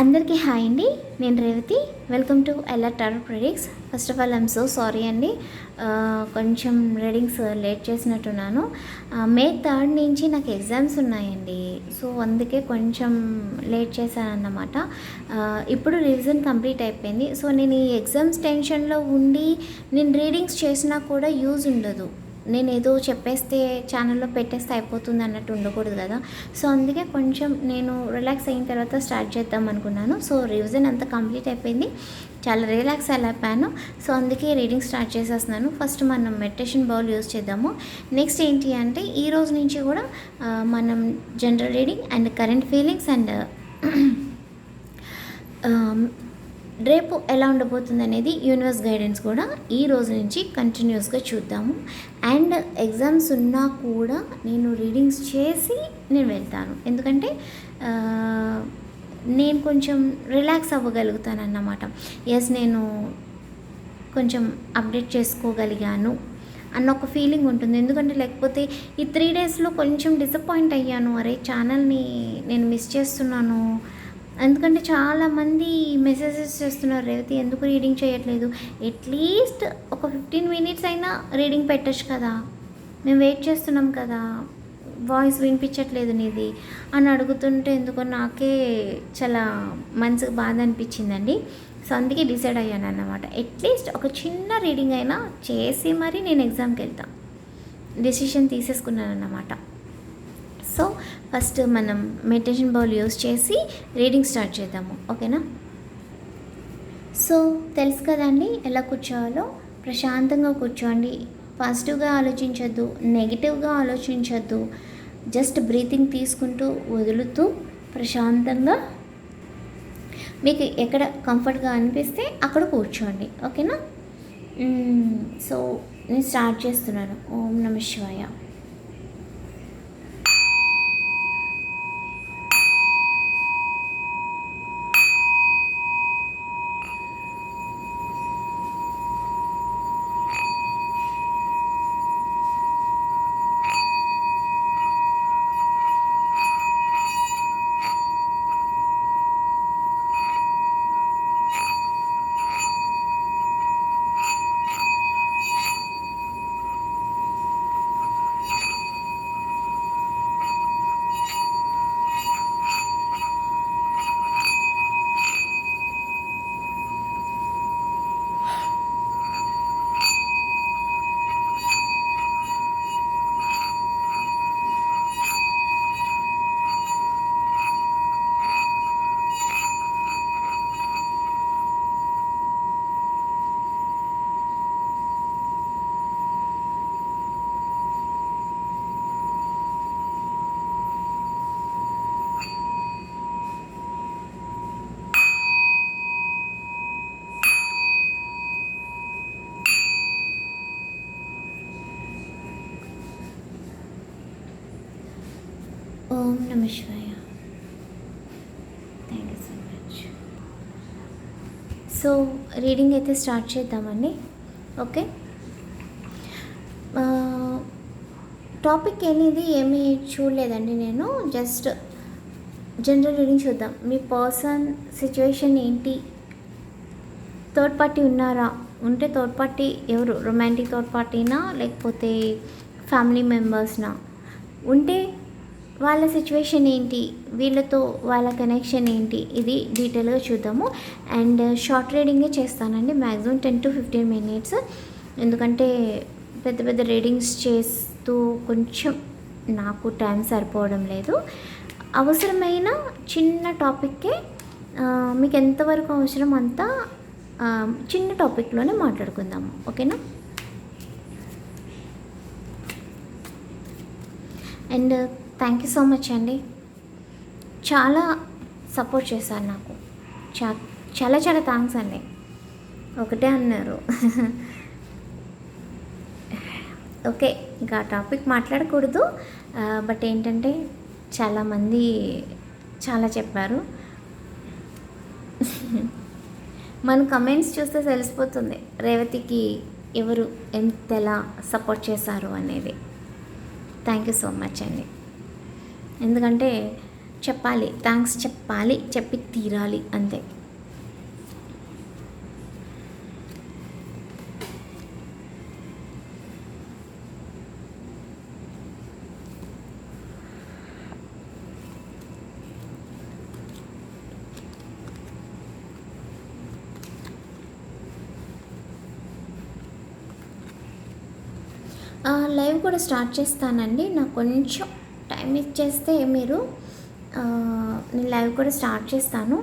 అందరికీ హాయ్ అండి. నేను Revathi. Welcome to LR tarot ప్రెడిక్ట్స్. First of all I'm so sorry అండి, కొంచెం రీడింగ్స్ లేట్ చేసినట్టున్నాను. మే 3 నుంచి నాకు ఎగ్జామ్స్ ఉన్నాయండి, సో అందుకే కొంచెం లేట్ చేశాను అన్నమాట. ఇప్పుడు రివిజన్ కంప్లీట్ అయిపోయింది. సో నేను ఈ ఎగ్జామ్స్ టెన్షన్లో ఉండి నేను రీడింగ్స్ చేసినా కూడా యూజ్ ఉండదు. నేను ఏదో చెప్పేస్తే ఛానల్లో పెట్టేస్తే అయిపోతుంది అన్నట్టు ఉండకూడదు కదా. సో అందుకే కొంచెం నేను రిలాక్స్ అయిన తర్వాత స్టార్ట్ చేద్దాం అనుకున్నాను. సో రివిజన్ అంతా కంప్లీట్ అయిపోయింది, చాలా రిలాక్స్ అయిపోయాను. సో అందుకే రీడింగ్ స్టార్ట్ చేసేస్తున్నాను. ఫస్ట్ మనం మెడిటేషన్ బౌల్ యూజ్ చేద్దాము. నెక్స్ట్ ఏంటి అంటే ఈ రోజు నుంచి కూడా మనం general reading and current feelings and రేపు ఎలా ఉండబోతుంది అనేది యూనివర్స్ గైడెన్స్ కూడా ఈ రోజు నుంచి కంటిన్యూస్గా చూద్దాము. అండ్ ఎగ్జామ్స్ ఉన్నా కూడా నేను రీడింగ్స్ చేసి నేను వెళ్తాను, ఎందుకంటే నేను కొంచెం రిలాక్స్ అవ్వగలుగుతాను అన్నమాట. ఎస్, నేను కొంచెం అప్డేట్ చేసుకోగలిగాను అన్న ఒక ఫీలింగ్ ఉంటుంది. ఎందుకంటే లేకపోతే ఈ 3 డేస్లో కొంచెం డిసప్పాయింట్ అయ్యాను. అరే, ఛానల్ని నేను మిస్ చేస్తున్నాను. ఎందుకంటే చాలామంది మెసేజెస్ చేస్తున్నారు, రేవతి ఎందుకు రీడింగ్ చేయట్లేదు, అట్లీస్ట్ ఒక 15 మినిట్స్ అయినా రీడింగ్ పెట్టచ్చు కదా, మేము వెయిట్ చేస్తున్నాం కదా, వాయిస్ వినిపించట్లేదు నీది అని అడుగుతుంటే ఎందుకో నాకే చాలా మనసుకు బాధ అనిపించిందండి. సో అందుకే డిసైడ్ అయ్యాను అన్నమాట, అట్లీస్ట్ ఒక చిన్న రీడింగ్ అయినా చేసి మరి నేను ఎగ్జామ్కి వెళ్తాను డెసిషన్ తీసేసుకున్నాను అన్నమాట. సో ఫస్ట్ మనం మెడిటేషన్ బౌల్ యూస్ చేసి రీడింగ్ స్టార్ట్ చేద్దాము, ఓకేనా? సో తెలుసు కదండి ఎలా కూర్చోవాలో. ప్రశాంతంగా కూర్చోండి, పాజిటివ్గా ఆలోచించొద్దు, నెగిటివ్గా ఆలోచించొద్దు. జస్ట్ బ్రీతింగ్ తీసుకుంటూ వదులుతూ ప్రశాంతంగా మీకు ఎక్కడ కంఫర్ట్గా అనిపిస్తే అక్కడ కూర్చోండి, ఓకేనా? సో నేను స్టార్ట్ చేస్తున్నాను. ఓం నమః శివాయ. ఓం నమః శివాయ. Thank you so much. So reading అయితే స్టార్ట్ చేద్దామండి, ఓకే? టాపిక్ అనేది ఏమీ చూడలేదండి, నేను జస్ట్ జనరల్ రీడింగ్ చూద్దాం. మీ పర్సన్ సిచ్యువేషన్ ఏంటి, థర్డ్ పార్టీ ఉన్నారా, ఉంటే థర్డ్ పార్టీ ఎవరు, రొమాంటిక్ థర్డ్ పార్టీనా లేకపోతే ఫ్యామిలీ మెంబర్స్నా, ఉంటే వాళ్ళ సిచ్యువేషన్ ఏంటి, వీళ్ళతో వాళ్ళ కనెక్షన్ ఏంటి, ఇది డీటెయిల్గా చూద్దాము. అండ్ షార్ట్ రీడింగే చేస్తానండి, మ్యాక్సిమం 10 to 15 మినిట్స్, ఎందుకంటే పెద్ద పెద్ద రీడింగ్స్ చేస్తూ కొంచెం నాకు టైం సరిపోవడం లేదు. అవసరమైన చిన్న టాపిక్కే, మీకు ఎంతవరకు అవసరం అంతా చిన్న టాపిక్లోనే మాట్లాడుకుందాము, ఓకేనా? And thank you so much అండి, చాలా సపోర్ట్ చేశారు నాకు, చాలా చాలా థ్యాంక్స్ అండి. ఒకటే అన్నారు ఓకే, ఇంకా టాపిక్ మాట్లాడకూడదు, బట్ ఏంటంటే చాలామంది చాలా చెప్పారు. మన కమెంట్స్ చూస్తే తెలిసిపోతుంది రేవతికి ఎవరు ఎంతలా సపోర్ట్ చేశారు అనేది. థ్యాంక్ యూ సో మచ్ అండి. ఎందుకంటే చెప్పాలి, థ్యాంక్స్ చెప్పాలి, చెప్పి తీరాలి అంతే. లైవ్ కూడా స్టార్ట్ చేస్తానండి. నాకు కొంచెం టైం ఇచ్చేస్తే మీరు నేను లైవ్ కూడా స్టార్ట్ చేస్తాను.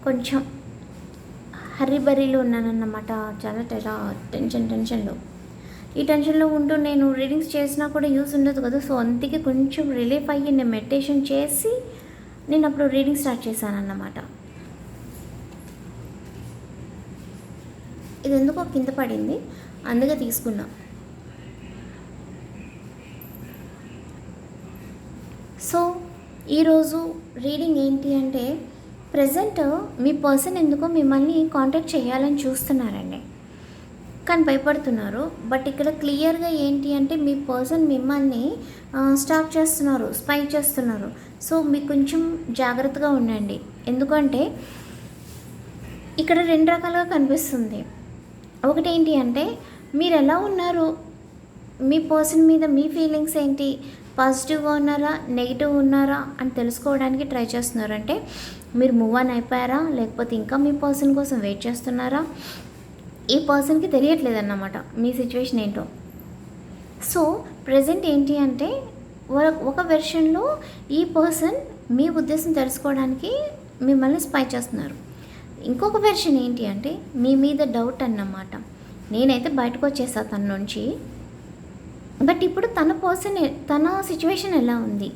కొంచెం హర్రీబరీలో ఉన్నానన్నమాట. చాలా టెన్షన్లో. ఈ టెన్షన్లో ఉంటూ నేను రీడింగ్స్ చేసినా కూడా యూస్ ఉండదు కదా. సో అందుకే కొంచెం రిలీఫ్ అయ్యి నేను మెడిటేషన్ చేసి నేను అప్పుడు రీడింగ్ స్టార్ట్ చేశాను అన్నమాట. ఇది ఎందుకో కింద పడింది, అందుకే తీసుకున్నా. సో ఈరోజు రీడింగ్ ఏంటి అంటే, ప్రజెంట్ మీ పర్సన్ ఎందుకో మిమ్మల్ని కాంటాక్ట్ చేయాలని చూస్తున్నారండి, కానీ భయపడుతున్నారు. బట్ ఇక్కడ క్లియర్గా ఏంటి అంటే, మీ పర్సన్ మిమ్మల్ని స్టాక్ చేస్తున్నారు, స్పై చేస్తున్నారు. సో మీకు కొంచెం జాగ్రత్తగా ఉండండి. ఎందుకంటే ఇక్కడ 2 రకాలుగా కనిపిస్తుంది. ఒకటి ఏంటి అంటే, మీరు ఎలా ఉన్నారు, మీ పర్సన్ మీద మీ ఫీలింగ్స్ ఏంటి, పాజిటివ్గా ఉన్నారా నెగిటివ్ ఉన్నారా అని తెలుసుకోవడానికి ట్రై చేస్తున్నారు. అంటే మీరు మూవ్ ఆన్ అయిపోయారా, లేకపోతే ఇంకా మీ పర్సన్ కోసం వెయిట్ చేస్తున్నారా, ఈ పర్సన్కి తెలియట్లేదన్నమాట మీ సిచ్యువేషన్ ఏంటో. సో ప్రజెంట్ ఏంటి అంటే, ఒక వెర్షన్లో ఈ పర్సన్ మీ ఉద్దేశం తెలుసుకోవడానికి మిమ్మల్ని స్పై చేస్తున్నారు. ఇంకొక వెర్షన్ ఏంటి అంటే, మీ మీద డౌట్ అన్నమాట. నేనైతే బయటకు వచ్చేసా తన నుంచి, బట్ ఇప్పుడు తన సిచ్యువేషన్ ఎలా ఉంది,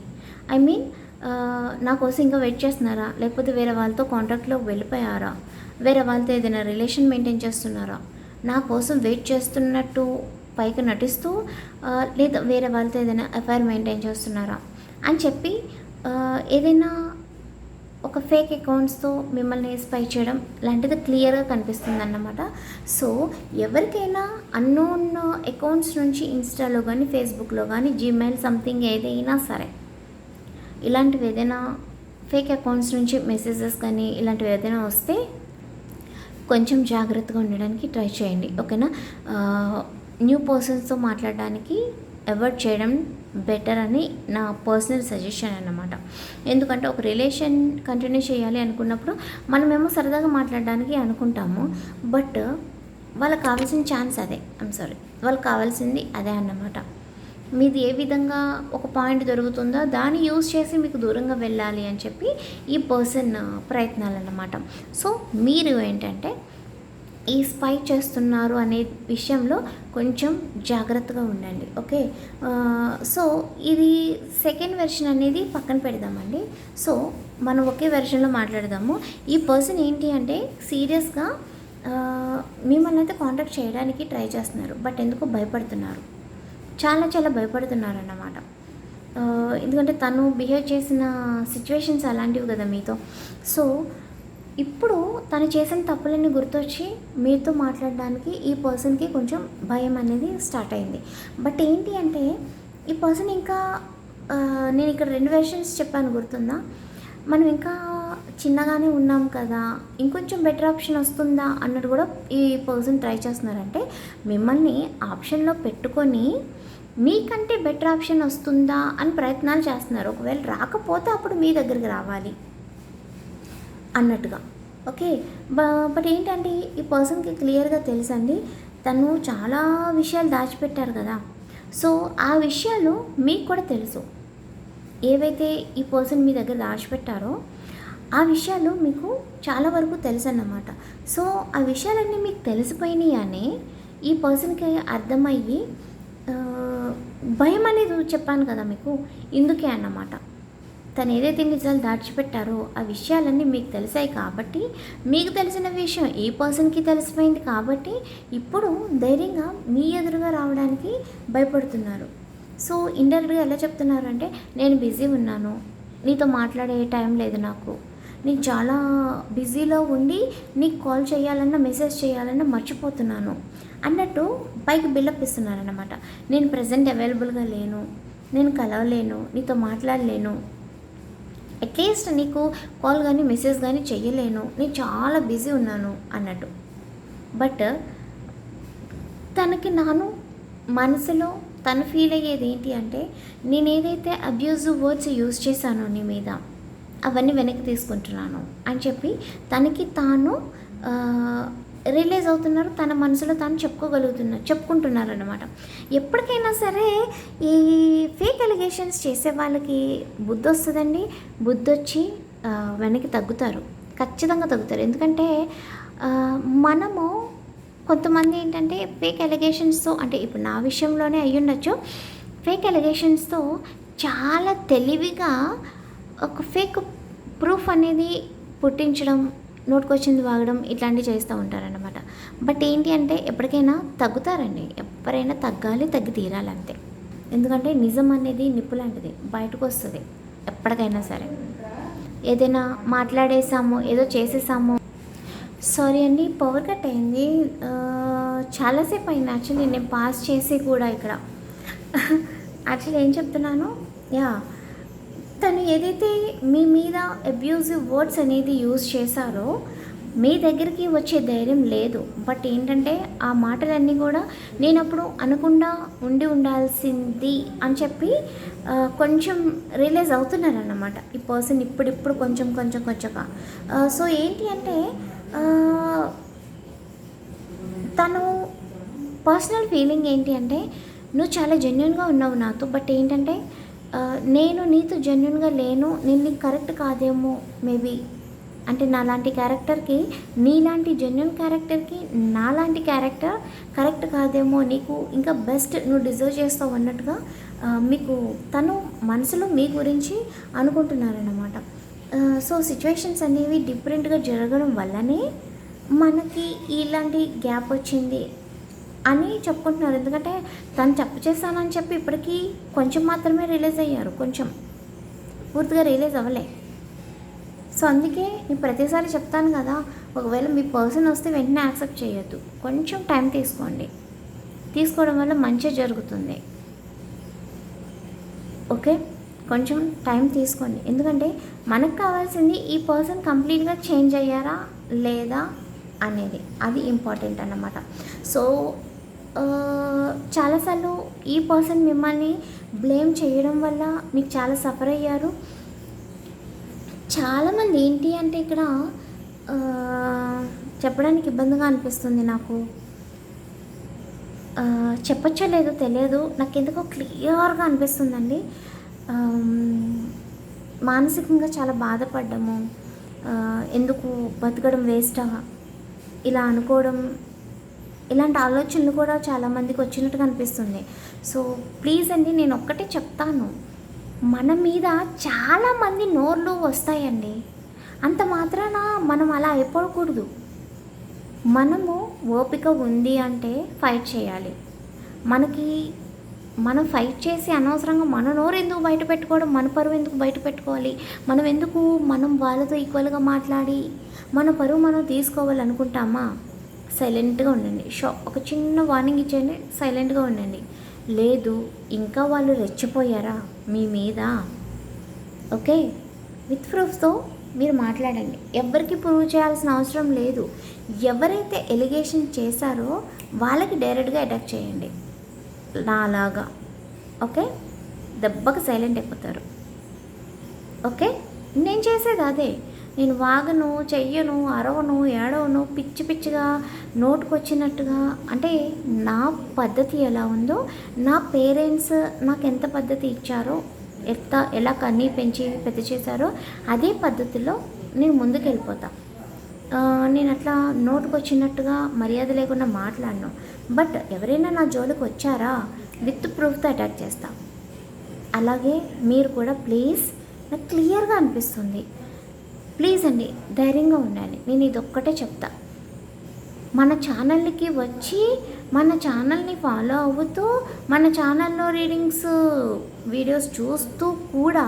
ఐ మీన్ నా కోసం ఇంకా వెయిట్ చేస్తున్నారా, లేకపోతే వేరే వాళ్ళతో కాంటాక్ట్లోకి వెళ్ళిపోయారా, వేరే వాళ్ళతో ఏదైనా రిలేషన్ మెయింటైన్ చేస్తున్నారా, నా కోసం వెయిట్ చేస్తున్నట్టు పైకి నటిస్తూ లేదా వేరే వాళ్ళతో ఏదైనా అఫైర్ మెయింటైన్ చేస్తున్నారా అని చెప్పి ఏదైనా ఒక ఫేక్ అకౌంట్స్తో మిమ్మల్ని స్పై చేయడం లాంటిది క్లియర్గా కనిపిస్తుంది అన్నమాట. సో ఎవరికైనా అన్నోన్ అకౌంట్స్ నుంచి ఇన్స్టాలో కానీ ఫేస్బుక్లో కానీ జీమెయిల్ సంథింగ్ ఏదైనా సరే ఇలాంటివి ఏదైనా ఫేక్ అకౌంట్స్ నుంచి మెసేజెస్ కానీ ఇలాంటివి ఏదైనా వస్తే కొంచెం జాగ్రత్తగా ఉండడానికి ట్రై చేయండి, ఓకేనా. న్యూ పర్సన్స్తో మాట్లాడడానికి అవాయిడ్ చేయడం బెటర్ అని నా పర్సనల్ సజెషన్ అన్నమాట. ఎందుకంటే ఒక రిలేషన్ కంటిన్యూ చేయాలి అనుకున్నప్పుడు మనమేమో సరదాగా మాట్లాడడానికి అనుకుంటాము, బట్ వాళ్ళకి కావాల్సిన ఛాన్స్ అదే, వాళ్ళకి కావాల్సింది అదే అన్నమాట. మీది ఏ విధంగా ఒక పాయింట్ దొరుకుతుందో దాన్ని యూజ్ చేసి మీకు దూరంగా వెళ్ళాలి అని చెప్పి ఈ పర్సన్ ప్రయత్నాలు అన్నమాట. సో మీరు ఏంటంటే ఈ స్పై చేస్తున్నారు అనే విషయంలో కొంచెం జాగ్రత్తగా ఉండండి, ఓకే. సో ఇది సెకండ్ వెర్షన్ అనేది పక్కన పెడదామండి. సో మనం ఒకే వెర్షన్లో మాట్లాడదాము. ఈ పర్సన్ ఏంటి అంటే సీరియస్గా మిమ్మల్ని అయితే కాంటాక్ట్ చేయడానికి ట్రై చేస్తున్నారు, బట్ ఎందుకో భయపడుతున్నారు, చాలా భయపడుతున్నారు అన్నమాట. ఎందుకంటే తను బిహేవ్ చేసిన సిచ్యువేషన్స్ అలాంటివి కదా మీతో. సో ఇప్పుడు తను చేసిన తప్పులన్నీ గుర్తొచ్చి మీతో మాట్లాడడానికి ఈ పర్సన్కి కొంచెం భయం అనేది స్టార్ట్ అయింది. బట్ ఏంటి అంటే ఈ పర్సన్ ఇంకా నేను ఇక్కడ 2 వెర్షన్స్ చెప్పాను గుర్తుందా, మనం ఇంకా చిన్నగానే ఉన్నాం కదా, ఇంకొంచెం బెటర్ ఆప్షన్ వస్తుందా అన్నట్టు కూడా ఈ పర్సన్ ట్రై చేస్తున్నారంటే మిమ్మల్ని ఆప్షన్లో పెట్టుకొని మీకంటే బెటర్ ఆప్షన్ వస్తుందా అని ప్రయత్నాలు చేస్తున్నారు. ఒకవేళ రాకపోతే అప్పుడు మీ దగ్గరికి రావాలి అన్నట్టుగా, ఓకే. బట్ ఏంటంటే ఈ పర్సన్కి క్లియర్గా తెలుసండి, తను చాలా విషయాలు దాచిపెట్టారు కదా. సో ఆ విషయాలు మీకు కూడా తెలుసు, ఏవైతే ఈ పర్సన్ మీ దగ్గర దాచిపెట్టారో ఆ విషయాలు మీకు చాలా వరకు తెలుసు అన్నమాట. సో ఆ విషయాలన్నీ మీకు తెలిసిపోయినాయి అని ఈ పర్సన్కి అర్థమయ్యి భయం అనేది చెప్పాను కదా మీకు, ఇందుకే అన్నమాట. తను ఏదైతే నిజాలు దాచిపెట్టారో ఆ విషయాలన్నీ మీకు తెలిసాయి కాబట్టి, మీకు తెలిసిన విషయం ఈ పర్సన్కి తెలిసిపోయింది కాబట్టి ఇప్పుడు ధైర్యంగా మీ ఎదురుగా రావడానికి భయపడుతున్నారు. సో ఇండైరెక్ట్గా ఎలా చెప్తున్నారు అంటే, నేను బిజీ ఉన్నాను, నీతో మాట్లాడే టైం లేదు నాకు, నేను చాలా బిజీలో ఉండి నీకు కాల్ చేయాలన్నా మెసేజ్ చేయాలన్నా మర్చిపోతున్నాను అన్నట్టు పైకి బిల్డప్ ఇస్తున్నారన్నమాట. నేను ప్రజెంట్ అవైలబుల్గా లేను, నేను కలవలేను, నీతో మాట్లాడలేను అట్లీస్ట్ నీకు కాల్ కానీ మెసేజ్ కానీ చెయ్యలేను, నేను చాలా బిజీ ఉన్నాను అన్నట్టు. బట్ తనకి నాను మనసులో తను ఫీల్ అయ్యేది ఏంటి అంటే, నేను ఏదైతే అబ్యూజివ్ వర్డ్స్ యూజ్ చేశానో నీ మీద అవన్నీ వెనక్కి తీసుకుంటున్నాను అని చెప్పి తనకి తాను రియలైజ్ అవుతున్నారు, తన మనసులో తాను చెప్పుకుంటున్నారు అన్నమాట. ఎప్పటికైనా సరే ఈ ఫేక్ ఎలిగేషన్స్ చేసే వాళ్ళకి బుద్ధి వస్తుందండి. బుద్ధి వచ్చి వెనక్కి తగ్గుతారు, ఖచ్చితంగా తగ్గుతారు. ఎందుకంటే మనము కొంతమంది ఏంటంటే ఫేక్ ఎలిగేషన్స్తో, అంటే ఇప్పుడు నా విషయంలోనే అయ్యుండొచ్చు, ఫేక్ ఎలిగేషన్స్తో చాలా తెలివిగా ఒక ఫేక్ ప్రూఫ్ అనేది పుట్టించడం, నోటుకొచ్చింది వాగడం, ఇట్లాంటివి చేస్తూ ఉంటారన్నమాట. బట్ ఏంటి అంటే ఎప్పటికైనా తగ్గుతారండి, ఎవరైనా తగ్గాలి, తగ్గి తీరాలి అంతే. ఎందుకంటే నిజం అనేది నిప్పు లాంటిది, బయటకు వస్తుంది ఎప్పటికైనా సరే. ఏదైనా మాట్లాడేసాము, ఏదో చేసేసాము, సారీ అండి పవర్ కట్ అయింది, చాలాసేపు అయింది యాక్చువల్లీ నేను పాస్ చేసి కూడా ఇక్కడ. యాక్చువల్లీ ఏం చెప్తున్నాను, తను ఏదైతే మీ మీద అబ్యూజివ్ వర్డ్స్ అనేది యూజ్ చేశారో మీ దగ్గరికి వచ్చే ధైర్యం లేదు. బట్ ఏంటంటే ఆ మాటలన్నీ కూడా నేను అప్పుడు అనకుండా ఉండాల్సింది అని చెప్పి కొంచెం రియలైజ్ అవుతున్నారన్నమాట ఈ పర్సన్ ఇప్పుడు కొంచెంగా. సో ఏంటి అంటే తను పర్సనల్ ఫీలింగ్ ఏంటి అంటే, నువ్వు చాలా జెన్యున్గా ఉన్నావు నాతో, బట్ ఏంటంటే నేను నీతో జెన్యున్గా లేను, నేను నీకు కరెక్ట్ కాదేమో మేబీ. అంటే నాలాంటి క్యారెక్టర్కి, నీలాంటి జెన్యున్ క్యారెక్టర్కి నాలాంటి క్యారెక్టర్ కరెక్ట్ కాదేమో, నీకు ఇంకా బెస్ట్ నువ్వు డిజర్వ్ చేస్తావు అన్నట్టుగా మీకు తను మనసులో మీ గురించి అనుకుంటున్నారన్నమాట. సో సిచ్యువేషన్స్ అనేవి డిఫరెంట్గా జరగడం వల్లనే మనకి ఇలాంటి గ్యాప్ వచ్చింది అని చెప్పుకుంటున్నారు. ఎందుకంటే తను తప్పు చేశానని చెప్పి ఇప్పటికీ కొంచెం మాత్రమే రియలైజ్ అయ్యారు, కొంచెం పూర్తిగా రియలైజ్ అవ్వలే. సో అందుకే నేను ప్రతిసారి చెప్తాను కదా, ఒకవేళ మీ పర్సన్ వస్తే వెంటనే యాక్సెప్ట్ చేయొద్దు, కొంచెం టైం తీసుకోండి. తీసుకోవడం వల్ల మంచి జరుగుతుంది. ఓకే, కొంచెం టైం తీసుకోండి. ఎందుకంటే మనకు కావాల్సింది ఈ పర్సన్ కంప్లీట్గా చేంజ్ అయ్యారా లేదా అనేది, అది ఇంపార్టెంట్ అన్నమాట. సో చాలాసార్లు ఈ పర్సన్ మిమ్మల్ని బ్లేమ్ చేయడం వల్ల మీకు చాలా సఫర్ అయ్యారు. చాలామంది ఏంటి అంటే ఇక్కడ చెప్పడానికి ఇబ్బందిగా అనిపిస్తుంది నాకు, చెప్పచ్చో లేదో తెలియదు, నాకు ఎందుకో క్లియర్గా అనిపిస్తుందండి. మానసికంగా చాలా బాధపడ్డాము, ఎందుకు బతకడం వేస్టా ఇలా అనుకోవడం, ఇలాంటి ఆలోచనలు కూడా చాలామందికి వచ్చినట్టుగా అనిపిస్తుంది. సో ప్లీజ్ అండి, నేను ఒక్కటే చెప్తాను, మన మీద చాలామంది నోర్లు వస్తాయండి, అంత మాత్రాన మనం అలా అయిపోకూడదు. మనము ఓపిక ఉంది అంటే ఫైట్ చేయాలి. మనం ఫైట్ చేసి అనవసరంగా మన నోరు ఎందుకు బయట పెట్టుకోవడం, మన పరువు ఎందుకు బయట పెట్టుకోవాలి, మనం వాళ్ళతో ఈక్వల్గా మాట్లాడి మన పరువు మనం తీసుకోవాలనుకుంటామా? సైలెంట్గా ఉండండి. ఒక చిన్న వార్నింగ్ ఇచ్చేయండి, సైలెంట్గా ఉండండి. లేదు ఇంకా వాళ్ళు రెచ్చిపోయారా మీ మీద, ఓకే, విత్ ప్రూఫ్తో మీరు మాట్లాడండి. ఎవరికి ప్రూవ్ చేయాల్సిన అవసరం లేదు. ఎవరైతే ఎలిగేషన్ చేశారో వాళ్ళకి డైరెక్ట్గా అటాక్ చేయండి నాలాగా, ఓకే, దెబ్బకి సైలెంట్ అయిపోతారు. ఓకే, నేను చేసేది అదే, నేను వాగను, చెయ్యను, అరవను, ఏడవను, పిచ్చిగా నోటుకొచ్చినట్టుగా. అంటే నా పద్ధతి ఎలా ఉందో, నా పేరెంట్స్ నాకు ఎంత పద్ధతి ఇచ్చారో, ఎలా కన్నీ పెంచి పెద్ద చేశారో అదే పద్ధతిలో నేను ముందుకు వెళ్ళిపోతా. నేను అట్లా నోటుకొచ్చినట్టుగా మర్యాద లేకుండా మాట్లాడను. బట్ ఎవరైనా నా జోలికి వచ్చారా విత్ ప్రూఫ్తో అటాక్ చేస్తా. అలాగే మీరు కూడా ప్లీజ్, నాకు క్లియర్గా అనిపిస్తుంది, ప్లీజ్ అండి ధైర్యంగా ఉండాలి. నేను ఇది ఒక్కటే చెప్తా, మన ఛానల్కి వచ్చి మన ఛానల్ని ఫాలో అవుతూ మన ఛానల్లో రీడింగ్స్ వీడియోస్ చూస్తూ కూడా,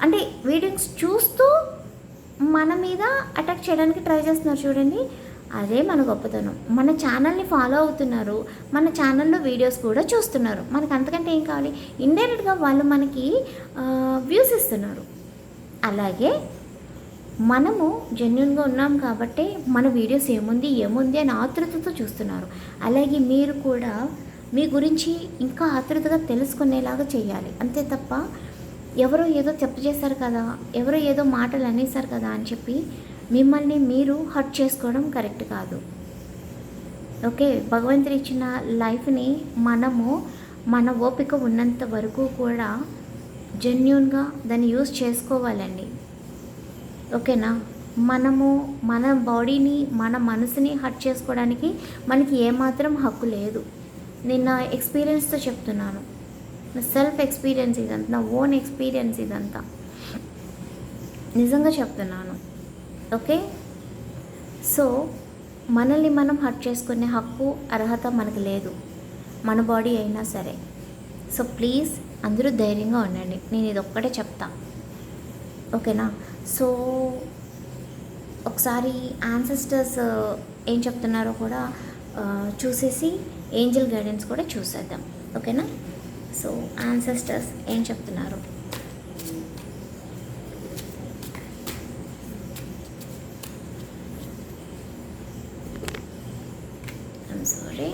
అంటే వీడియోస్ చూస్తూ మన మీద అటాక్ చేయడానికి ట్రై చేస్తున్నారు చూడండి, అదే మన గొప్పతనం. మన ఛానల్ని ఫాలో అవుతున్నారు, మన ఛానల్లో వీడియోస్ కూడా చూస్తున్నారు. మనకు అంతకంటే ఏం కావాలి? ఇండైరెక్ట్గా వాళ్ళు మనకి వ్యూస్ ఇస్తున్నారు. అలాగే మనము జెన్యున్గా ఉన్నాం కాబట్టి మన వీడియోస్ ఏముంది అని ఆతృతతో చూస్తున్నారు. అలాగే మీరు కూడా మీ గురించి ఇంకా ఆతృతగా తెలుసుకునేలాగా చేయాలి. అంతే తప్ప ఎవరో ఏదో తప్పు చేశారు కదా, ఎవరో ఏదో మాటలు అనేసారు కదా అని చెప్పి మిమ్మల్ని మీరు హర్ట్ చేసుకోవడం కరెక్ట్ కాదు. ఓకే, భగవంతుడు ఇచ్చిన లైఫ్ని మనము మన ఓపిక ఉన్నంత వరకు కూడా జెన్యూన్గా దాన్ని యూజ్ చేసుకోవాలండి. ఓకేనా? మనము మన బాడీని మన మనసుని హర్ట్ చేసుకోవడానికి మనకి ఏమాత్రం హక్కు లేదు. నేను నా ఎక్స్పీరియన్స్తో చెప్తున్నాను, నా సెల్ఫ్ ఎక్స్పీరియన్స్ ఇదంతా, నా ఓన్ ఎక్స్పీరియన్స్ ఇదంతా నిజంగా చెప్తున్నాను. ఓకే, సో మనల్ని మనం హర్ట్ చేసుకునే హక్కు అర్హత మనకు లేదు, మన బాడీ అయినా సరే. సో ప్లీజ్ అందరూ ధైర్యంగా ఉండండి, నేను ఇది ఒక్కటే చెప్తా. ఓకేనా? సో ఒకసారి యాన్సెస్టర్స్ ఏం చెప్తున్నారో కూడా చూసేసి ఏంజల్ గైడెన్స్ కూడా చూసేద్దాం. ఓకేనా? సో యాన్సెస్టర్స్ ఏం చెప్తున్నారు? ఐమ్ సారీ,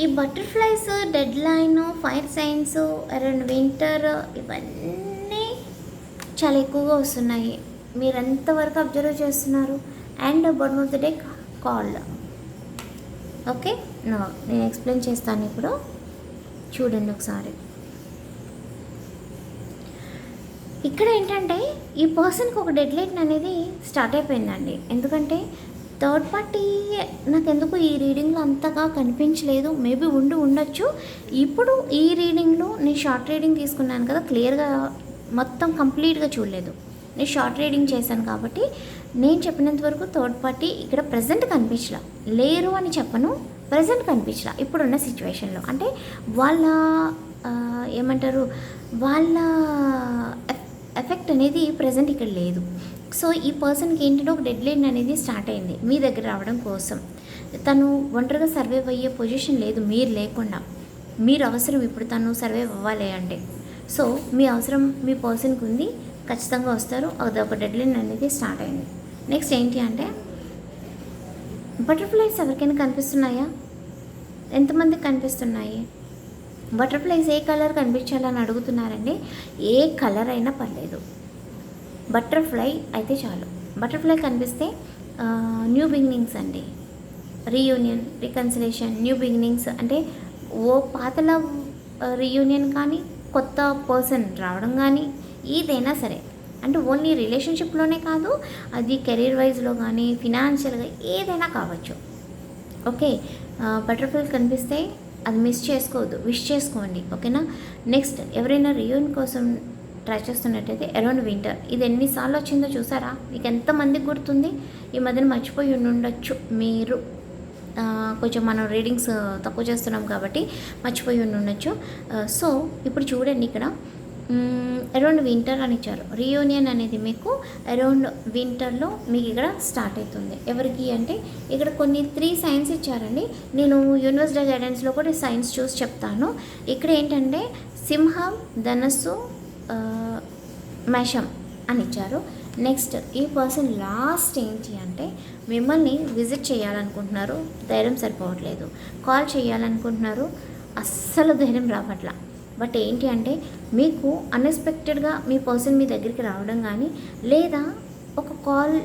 ఈ butterflies, dead line, fire science, around winter ఇవన్నీ చాలా ఎక్కువగా వస్తున్నాయి. మీరు ఎంతవరకు అబ్జర్వ్ చేస్తున్నారు? And bottom of the day call. Okay, నేను ఎక్స్ప్లెయిన్ చేస్తాను ఇప్పుడు, చూడండి ఒకసారి. ఇక్కడ ఏంటంటే ఈ పర్సన్కి ఒక డెడ్ లైన్ అనేది స్టార్ట్ అయిపోయిందండి. ఎందుకంటే థర్డ్ పార్టీ నాకు ఎందుకు ఈ రీడింగ్లో అంతగా కనిపించలేదు, మేబీ ఉండొచ్చు. ఇప్పుడు ఈ రీడింగ్లో నేను షార్ట్ రీడింగ్ తీసుకున్నాను కదా, క్లియర్గా మొత్తం కంప్లీట్గా చూడలేదు, నేను షార్ట్ రీడింగ్ చేశాను కాబట్టి నేను చెప్పినంత వరకు థర్డ్ పార్టీ ఇక్కడ ప్రజెంట్ కనిపించలా. లేరు అని చెప్పను, ప్రజెంట్ కనిపించలా ఇప్పుడున్న సిచ్యువేషన్లో. అంటే వాళ్ళ ఏమంటారు, వాళ్ళ ఎఫెక్ట్ అనేది ప్రజెంట్ ఇక్కడ లేదు. సో ఈ పర్సన్కి ఏంటంటే ఒక డెడ్ లైన్ అనేది స్టార్ట్ అయింది మీ దగ్గర రావడం కోసం. తను ఒంటరిగా సర్వైవ్ అయ్యే పొజిషన్ లేదు మీరు లేకుండా. మీరు అవసరం ఇప్పుడు తను సర్వైవ్ అవ్వాలి అంటే. సో మీ అవసరం మీ పర్సన్కి ఉంది, ఖచ్చితంగా వస్తారు. అదొక డెడ్ లైన్ అనేది స్టార్ట్ అయింది. నెక్స్ట్ ఏంటి అంటే బటర్ఫ్లైస్ ఎవరికైనా కనిపిస్తున్నాయా? ఎంతమందికి కనిపిస్తున్నాయి? బటర్ఫ్లైస్ ఏ కలర్ కనిపించాలని అడుగుతున్నారండి. ఏ కలర్ అయినా పర్లేదు, బటర్ఫ్లై అయితే చాలు. బటర్ఫ్లై కనిపిస్తే న్యూ బిగినింగ్స్ అండి, రీయూనియన్, రికన్సిలేషన్, న్యూ బిగినింగ్స్. అంటే ఓ పాత లవ్ రీయూనియన్ కానీ, కొత్త పర్సన్ రావడం కానీ, ఏదైనా సరే. అంటే ఓన్లీ రిలేషన్షిప్లోనే కాదు, అది కెరీర్ వైజ్లో కానీ, ఫినాన్షియల్గా ఏదైనా కావచ్చు. ఓకే, బటర్ఫ్లై కనిపిస్తే అది మిస్ చేసుకోవద్దు, విష్ చేసుకోండి. ఓకేనా? నెక్స్ట్ ఎవరైనా రీయూనియన్ కోసం ట్రై చేస్తున్నట్టయితే అరౌండ్ వింటర్. ఇది ఎన్నిసార్లు వచ్చిందో చూసారా? మీకు ఎంతమందికి గుర్తుంది? ఈ మధ్యన మర్చిపోయి ఉండొచ్చు మీరు, కొంచెం మనం రీడింగ్స్ తక్కువ చేస్తున్నాం కాబట్టి మర్చిపోయి ఉండొచ్చు. సో ఇప్పుడు చూడండి, ఇక్కడ అరౌండ్ వింటర్ అని ఇచ్చారు. రీయూనియన్ అనేది మీకు అరౌండ్ వింటర్లో మీకు ఇక్కడ స్టార్ట్ అవుతుంది. ఎవరికి అంటే ఇక్కడ కొన్ని 3 సైన్స్ ఇచ్చారండి. నేను యూనివర్స్ గైడెన్స్లో కూడా సైన్స్ చూసి చెప్తాను. ఇక్కడ ఏంటంటే సింహం, ధనస్సు, మేషం అని ఇచ్చారు. నెక్స్ట్ ఈ పర్సన్ లాస్ట్ ఏంటి అంటే మిమ్మల్ని విజిట్ చేయాలనుకుంటున్నారు, ధైర్యం సరిపోవట్లేదు. కాల్ చేయాలనుకుంటున్నారు, అస్సలు ధైర్యం రావట్లా. బట్ ఏంటి అంటే మీకు అన్ఎక్స్పెక్టెడ్గా మీ పర్సన్ మీ దగ్గరికి రావడం కానీ, లేదా ఒక కాల్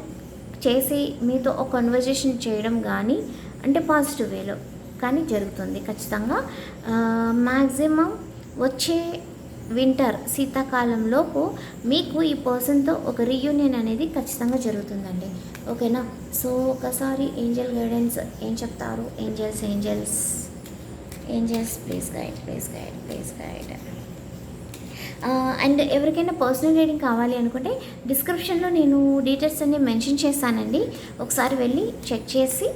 చేసి మీతో ఒక కన్వర్జేషన్ చేయడం కానీ, అంటే పాజిటివ్ వేలో కానీ జరుగుతుంది ఖచ్చితంగా. మ్యాక్సిమం వచ్చే వింటర్, శీతాకాలంలోపు మీకు ఈ పర్సన్తో ఒక రీయూనియన్ అనేది ఖచ్చితంగా జరుగుతుందండి. ఓకేనా? సో ఒకసారి ఏంజల్ గైడెన్స్ ఏం చెప్తారు? Angels please guide. అండ్ ఎవరికైనా పర్సనల్ రీడింగ్ కావాలి అనుకుంటే డిస్క్రిప్షన్లో నేను డీటెయిల్స్ అన్నీ మెన్షన్ చేస్తానండి. ఒకసారి వెళ్ళి చెక్ చేసి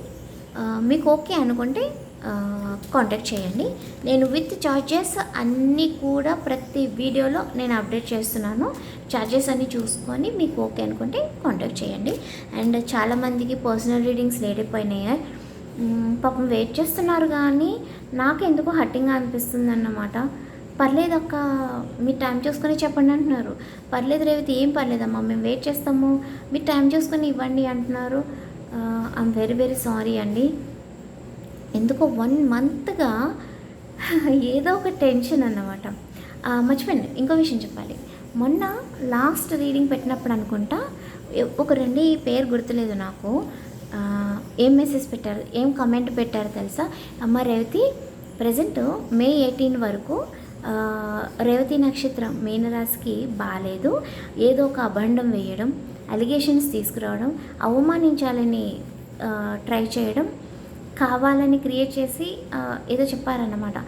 మీకు ఓకే అనుకుంటే కాంటాక్ట్ చేయండి. నేను విత్ ఛార్జెస్ అన్నీ కూడా ప్రతి వీడియోలో నేను అప్డేట్ చేస్తున్నాను. ఛార్జెస్ అన్నీ చూసుకొని మీకు ఓకే అనుకుంటే కాంటాక్ట్ చేయండి. అండ్ చాలామందికి పర్సనల్ రీడింగ్స్ లేట్ అయిపోయినాయి. పాపం వెయిట్ చేస్తున్నారు, కానీ నాకు ఎందుకో హట్టింగ్గా అనిపిస్తుంది అన్నమాట. పర్లేదు అక్క, మీరు టైం చూసుకొని చెప్పండి అంటున్నారు. పర్లేదు రేవతి, ఏం పర్లేదమ్మా, మేము వెయిట్ చేస్తాము, మీరు టైం చూసుకొని ఇవ్వండి అంటున్నారు. ఐఎమ్ వెరీ వెరీ సారీ అండి. ఎందుకో 1 మంత్గా ఏదో ఒక టెన్షన్ అన్నమాట. మర్చిపోయింది, ఇంకో విషయం చెప్పాలి. మొన్న లాస్ట్ రీడింగ్ పెట్టినప్పుడు అనుకుంటా ఒకరండి, ఈ పేరు గుర్తులేదు నాకు, ఏం మెసేజ్ పెట్టారు, ఏం కమెంట్ పెట్టారు తెలుసా? అమ్మ రేవతి, ప్రజెంట్ మే 18 వరకు రేవతి నక్షత్రం మీనరాశికి బాగాలేదు, ఏదో ఒక అభండం వేయడం, అలిగేషన్స్ తీసుకురావడం, అవమానించాలని ట్రై చేయడం, కావాలని క్రియేట్ చేసి ఏదో చెప్పారన్నమాట,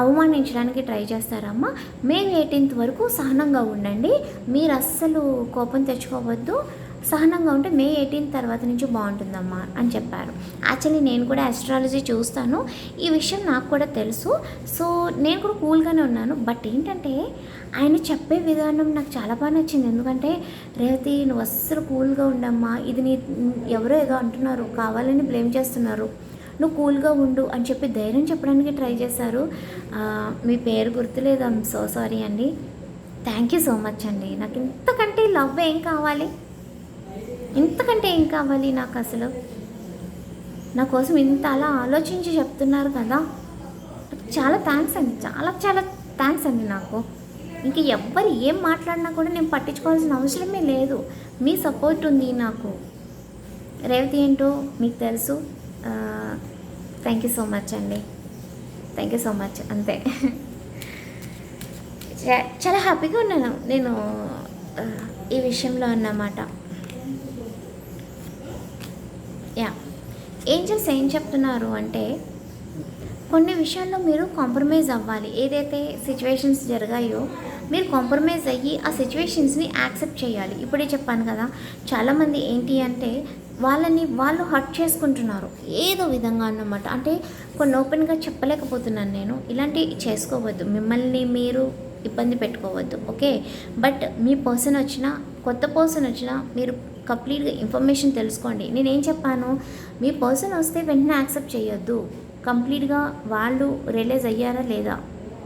అవమానించడానికి ట్రై చేస్తారమ్మా. మే 18 వరకు సహనంగా ఉండండి, మీరు అస్సలు కోపం తెచ్చుకోవద్దు, సహనంగా ఉంటే మే 18 తర్వాత నుంచి బాగుంటుందమ్మా అని చెప్పారు. యాక్చువల్లీ నేను కూడా ఆస్ట్రాలజీ చూస్తాను, ఈ విషయం నాకు కూడా తెలుసు. సో నేను కూడా కూల్గానే ఉన్నాను. బట్ ఏంటంటే ఆయన చెప్పే విధానం నాకు చాలా బాగా నచ్చింది. ఎందుకంటే రేవతి, నువ్వు అస్సలు కూల్గా ఉండమ్మా, ఇది ఎవరో ఏదో అంటున్నారు, కావాలని బ్లేమ్ చేస్తున్నారు, నువ్వు కూల్గా ఉండు అని చెప్పి ధైర్యం చెప్పడానికి ట్రై చేశారు. మీ పేరు గుర్తులేదు, ఐఎమ్ సో సారీ అండి. థ్యాంక్ యూ సో మచ్ అండి. నాకు ఇంతకంటే లవ్ ఏం కావాలి, ఇంతకంటే ఏం కావాలి నాకు అసలు? నా కోసం ఇంత అలా ఆలోచించి చెప్తున్నారు కదా, చాలా థ్యాంక్స్ అండి, చాలా చాలా థ్యాంక్స్ అండి. నాకు ఇంక ఎవ్వరు ఏం మాట్లాడినా కూడా నేను పట్టించుకోవాల్సిన అవసరమే లేదు. మీ సపోర్ట్ ఉంది నాకు. రేవతి ఏంటో మీకు తెలుసు. థ్యాంక్ యూ సో మచ్ అండి, థ్యాంక్ యూ సో మచ్. అంతే, చాలా హ్యాపీగా ఉన్నాను నేను ఈ విషయంలో అన్నమాట. ఏంజల్స్ ఏం చెప్తున్నారు అంటే, కొన్ని విషయాల్లో మీరు కాంప్రమైజ్ అవ్వాలి. ఏదైతే సిచ్యువేషన్స్ జరిగాయో మీరు కాంప్రమైజ్ అయ్యి ఆ సిచ్యువేషన్స్ని యాక్సెప్ట్ చేయాలి. ఇప్పుడే చెప్పాను కదా, చాలామంది ఏంటి అంటే వాళ్ళు హర్ట్ చేసుకుంటున్నారు ఏదో విధంగా అన్నమాట. అంటే కొన్ని ఓపెన్గా చెప్పలేకపోతున్నాను నేను, ఇలాంటివి చేసుకోవద్దు, మిమ్మల్ని మీరు ఇబ్బంది పెట్టుకోవద్దు, ఓకే? బట్ మీ పర్సన్ వచ్చినా, కొత్త పర్సన్ వచ్చినా మీరు కంప్లీట్గా ఇన్ఫర్మేషన్ తెలుసుకోండి. నేనేం చెప్పాను, మీ పర్సన్ వస్తే వెంటనే యాక్సెప్ట్ చేయొద్దు. కంప్లీట్గా వాళ్ళు రియలైజ్ అయ్యారా లేదా,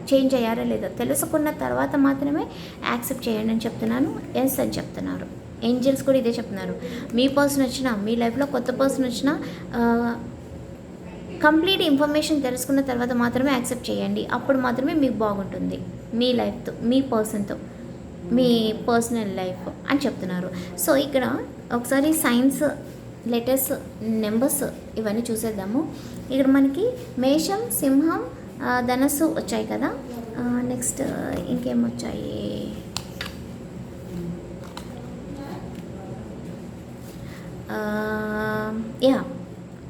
చేంజ్ అయ్యారా లేదా తెలుసుకున్న తర్వాత మాత్రమే యాక్సెప్ట్ చేయండి అని చెప్తున్నాను. ఎస్ అని చెప్తున్నారు. ఏంజల్స్ కూడా ఇదే చెప్తున్నారు. మీ పర్సన్ వచ్చినా, మీ లైఫ్లో కొత్త పర్సన్ వచ్చినా కంప్లీట్ ఇన్ఫర్మేషన్ తెలుసుకున్న తర్వాత మాత్రమే యాక్సెప్ట్ చేయండి. అప్పుడు మాత్రమే మీకు బాగుంటుంది మీ లైఫ్తో, మీ పర్సన్తో, మీ పర్సనల్ లైఫ్ అని చెప్తున్నారు. సో ఇక్కడ ఒకసారి సైన్స్, లెటర్స్, నెంబర్స్ ఇవన్నీ చూసేద్దాము. ఇక్కడ మనకి మేషం, సింహం, ధనస్సు వచ్చాయి కదా. నెక్స్ట్ ఇంకేం వచ్చాయి?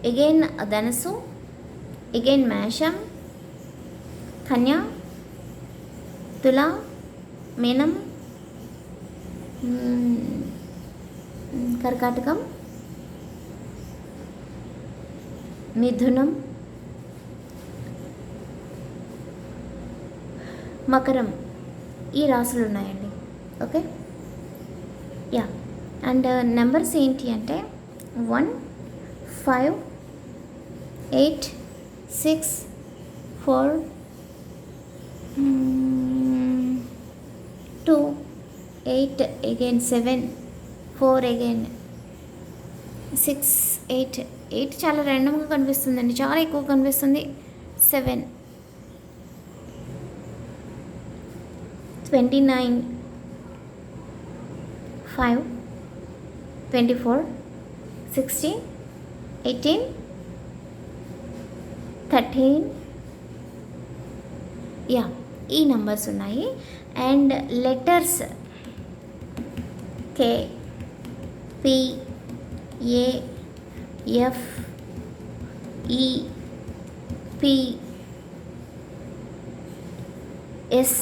అగైన్ ధనస్సు, అగైన్ మేషం, కన్యా, తుల, మీనం, కర్కాటకం, మిథునం, మకరం, ఈ రాశులు ఉన్నాయండి. Okay, yeah. అండ్ నెంబర్స్ ఏంటి అంటే 1, 5, 8, 6, 4, 2, 8, again 7, 4, again 6, 8 చాలా ర్యాండమ్గా కనిపిస్తుందండి, చాలా ఎక్కువ కనిపిస్తుంది. 7, 29, 5, 24, 16, 18, 13, యా, ఈ నంబర్స్ ఉన్నాయి. And letters K, P, A, F, E, P, S,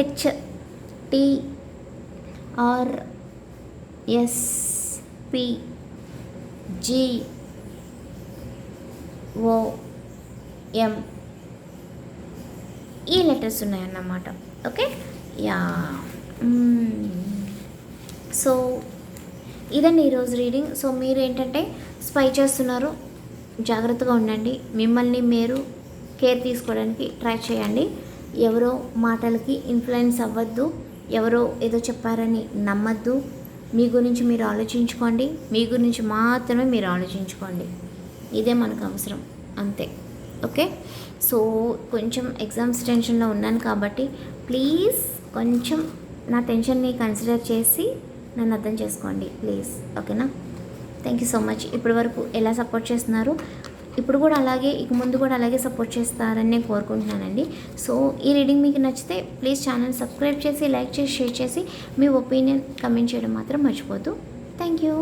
H, T, R, S, P, GOM ఈ లెటర్స్ ఉన్నాయన్నమాట. Okay, yeah. సో ఇదండి ఈరోజు రీడింగ్. సో మీరు ఏంటంటే స్పై చేస్తున్నారు, జాగ్రత్తగా ఉండండి. మిమ్మల్ని మీరు కేర్ తీసుకోవడానికి ట్రై చేయండి. ఎవరో మాటలకి ఇన్ఫ్లుయెన్స్ అవ్వద్దు, ఎవరో ఏదో చెప్పారని నమ్మద్దు. మీ గురించి మీరు ఆలోచించుకోండి, మీ గురించి మాత్రమే మీరు ఆలోచించుకోండి. ఇదే మనకు అవసరం, అంతే. ఓకే, సో కొంచెం ఎగ్జామ్స్ టెన్షన్లో ఉన్నాను కాబట్టి ప్లీజ్ కొంచెం నా టెన్షన్ని కన్సిడర్ చేసి నన్ను అర్థం చేసుకోండి ప్లీజ్. ఓకేనా? Thank you so much. ఇప్పటి వరకు ఎలా సపోర్ట్ చేస్తున్నారు, ఇప్పుడు కూడా అలాగే, ఇక ముందు కూడా అలాగే సపోర్ట్ చేస్తారని నేను కోరుకుంటున్నానండి. సో ఈ రీడింగ్ మీకు నచ్చితే ప్లీజ్ ఛానల్ సబ్స్క్రైబ్ చేసి, లైక్ చేసి, షేర్ చేసి, మీ ఒపీనియన్ కమెంట్ చేయడం మాత్రం మర్చిపోద్దు. Thank you.